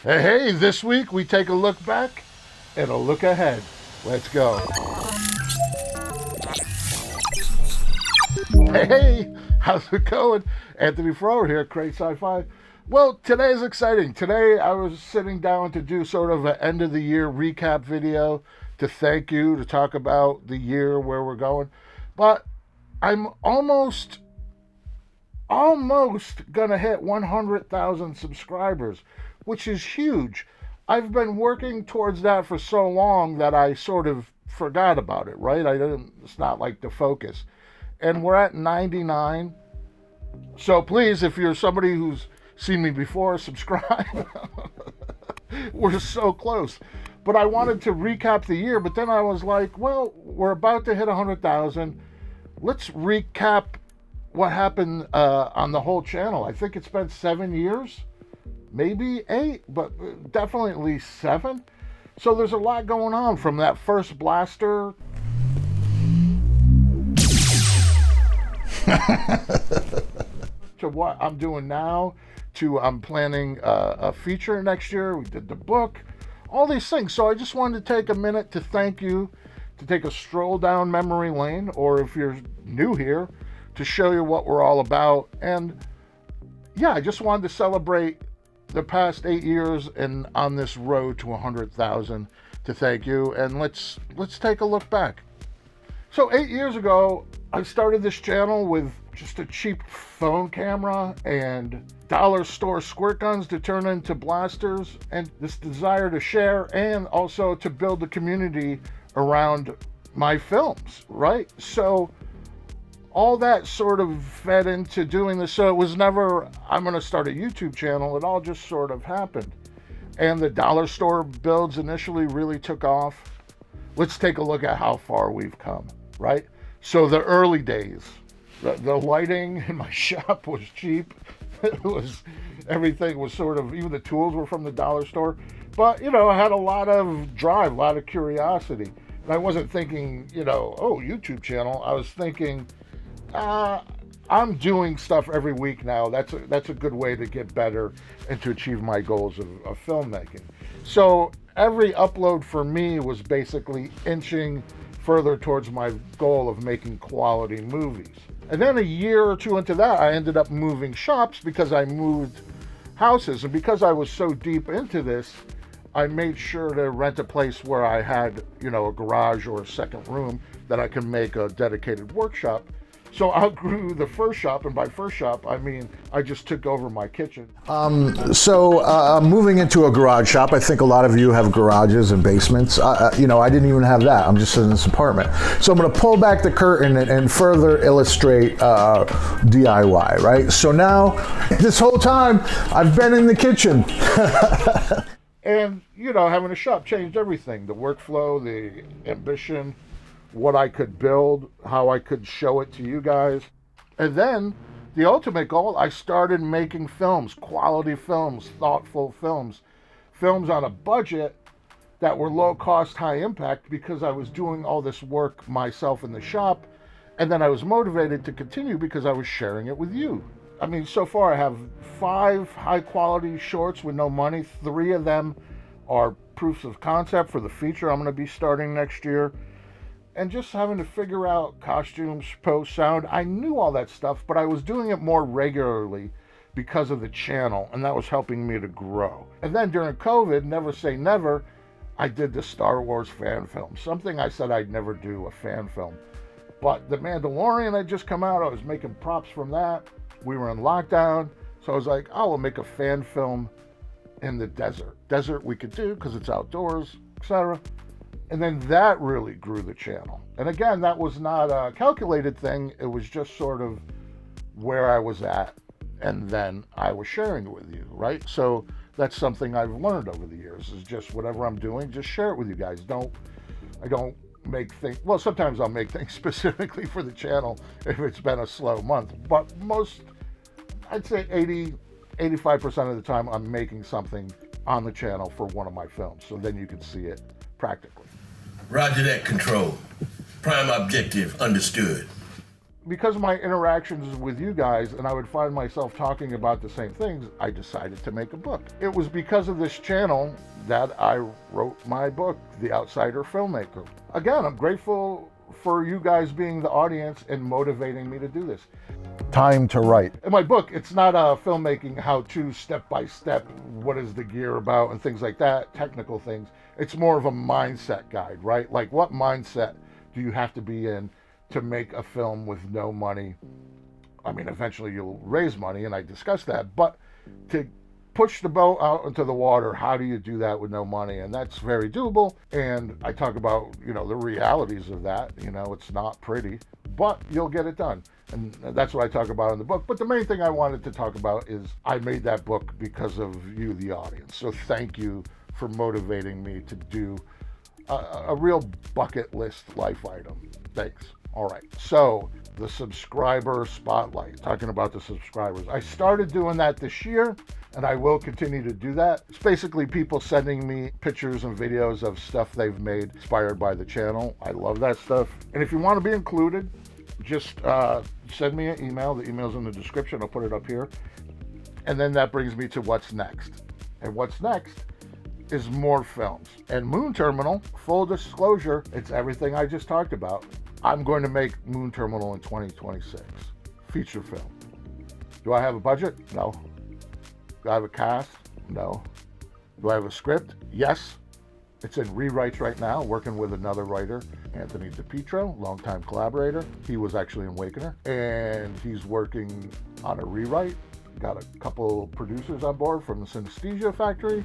Hey, this week we take a look back and a look ahead. Let's go. Hey, how's it going? Anthony Frower here, Great Sci-Fi. Well, today is exciting. Today I was sitting down to do sort of an end of the year recap video to thank you, to talk about the year, where we're going. But I'm almost gonna hit 100,000 subscribers, which is huge. I've been working towards that for so long that I sort of forgot about it, right? It's not like the focus. And we're at 99. So please, if you're somebody who's seen me before, subscribe. We're so close. But I wanted to recap the year, but then I was like, well, we're about to hit 100,000. Let's recap what happened on the whole channel. I think it's been 7 years, maybe 8, but definitely at least 7. So there's a lot going on from that first blaster to what I'm doing now, to I'm planning a feature next year. We did the book, all these things. So I just wanted to take a minute to thank you, to take a stroll down memory lane, or if you're new here, to show you what we're all about. And yeah, I just wanted to celebrate the past 8 years and on this road to 100,000 to thank you. And let's take a look back. So 8 years ago, I started this channel with just a cheap phone camera and dollar store squirt guns to turn into blasters, and this desire to share and also to build a community around my films, right? So all that sort of fed into doing this. So it was never, I'm going to start a YouTube channel. It all just sort of happened. And the dollar store builds initially really took off. Let's take a look at how far we've come, right? So the early days, the lighting in my shop was cheap. Everything was sort of, even the tools were from the dollar store. But, I had a lot of drive, a lot of curiosity. And I wasn't thinking, oh, YouTube channel. I was thinking, I'm doing stuff every week now. That's a good way to get better and to achieve my goals of filmmaking. So every upload for me was basically inching further towards my goal of making quality movies. And then a year or two into that, I ended up moving shops because I moved houses. And because I was so deep into this, I made sure to rent a place where I had, a garage or a second room that I can make a dedicated workshop. So I outgrew the first shop, and by first shop, I mean I just took over my kitchen. So moving into a garage shop, I think a lot of you have garages and basements. I didn't even have that. I'm just in this apartment. So I'm going to pull back the curtain and further illustrate DIY, right? So now, this whole time, I've been in the kitchen. And, having a shop changed everything. The workflow, the ambition, what I could build, how I could show it to you guys. And then the ultimate goal, I started making films, quality films, thoughtful films, films on a budget that were low cost, high impact, because I was doing all this work myself in the shop. And then I was motivated to continue because I was sharing it with you. I mean, so far I have 5 high quality shorts with no money. 3 of them are proofs of concept for the feature I'm going to be starting next year. And just having to figure out costumes, post, sound. I knew all that stuff, but I was doing it more regularly because of the channel, and that was helping me to grow. And then during COVID, never say never, I did the Star Wars fan film. Something I said I'd never do, a fan film. But The Mandalorian had just come out. I was making props from that. We were in lockdown. So I was like, oh, we'll make a fan film in the desert. Desert we could do because it's outdoors, etc. And then that really grew the channel. And again, that was not a calculated thing. It was just sort of where I was at. And then I was sharing it with you, right? So that's something I've learned over the years, is just whatever I'm doing, just share it with you guys. I don't make things, well, sometimes I'll make things specifically for the channel if it's been a slow month. But I'd say 85% of the time, I'm making something on the channel for one of my films. So then you can see it practically. Roger that, Control. Prime objective understood. because of my interactions with you guys, and I would find myself talking about the same things, I decided to make a book. It was because of this channel that I wrote my book, The Outsider Filmmaker. Again, I'm grateful for you guys being the audience and motivating me to do this. Time to write. In my book, it's not a filmmaking how-to, step-by-step, what is the gear about and things like that, technical things. It's more of a mindset guide, right? Like, what mindset do you have to be in to make a film with no money? I mean, eventually you'll raise money, and I discussed that, but to push the boat out into the water, how do you do that with no money? And that's very doable. And I talk about, the realities of that. It's not pretty, but you'll get it done. And that's what I talk about in the book. But the main thing I wanted to talk about is I made that book because of you, the audience. So thank you for motivating me to do a real bucket list life item. Thanks. All right. So the subscriber spotlight, talking about the subscribers. I started doing that this year, and I will continue to do that. It's basically people sending me pictures and videos of stuff they've made inspired by the channel. I love that stuff. And if you want to be included, just send me an email. The email's in the description. I'll put it up here. And then that brings me to what's next. And what's next is more films. And Moon Terminal, full disclosure, it's everything I just talked about. I'm going to make Moon Terminal in 2026. Feature film. Do I have a budget? No. Do I have a cast? No. Do I have a script? Yes. It's in rewrites right now, working with another writer, Anthony DiPietro, longtime collaborator. He was actually in Wakener, and he's working on a rewrite. Got a couple producers on board from the Synesthesia Factory,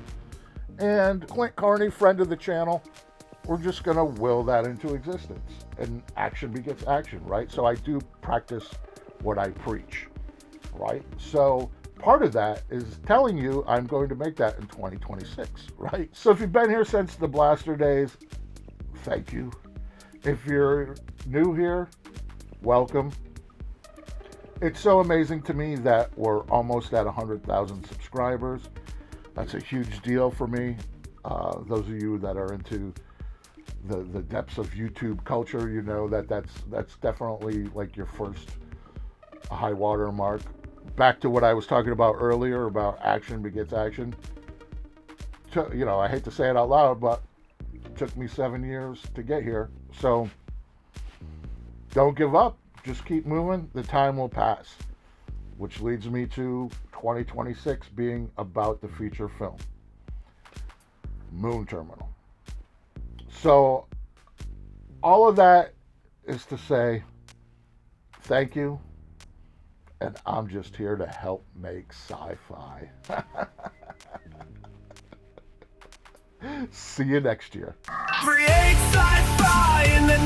and Clint Carney, friend of the channel. We're just going to will that into existence, and action begets action, right? So I do practice what I preach, right? So part of that is telling you I'm going to make that in 2026, right? So if you've been here since the Blaster days, thank you. If you're new here, welcome. It's so amazing to me that we're almost at 100,000 subscribers. That's a huge deal for me. Those of you that are into the depths of YouTube culture, that's definitely like your first high water mark. Back to what I was talking about earlier about action begets action. I hate to say it out loud, but it took me 7 years to get here. So don't give up. Just keep moving. The time will pass. Which leads me to 2026 being about the feature film. Moon Terminal. So all of that is to say thank you. And I'm just here to help make sci-fi. See you next year. Create sci-fi in the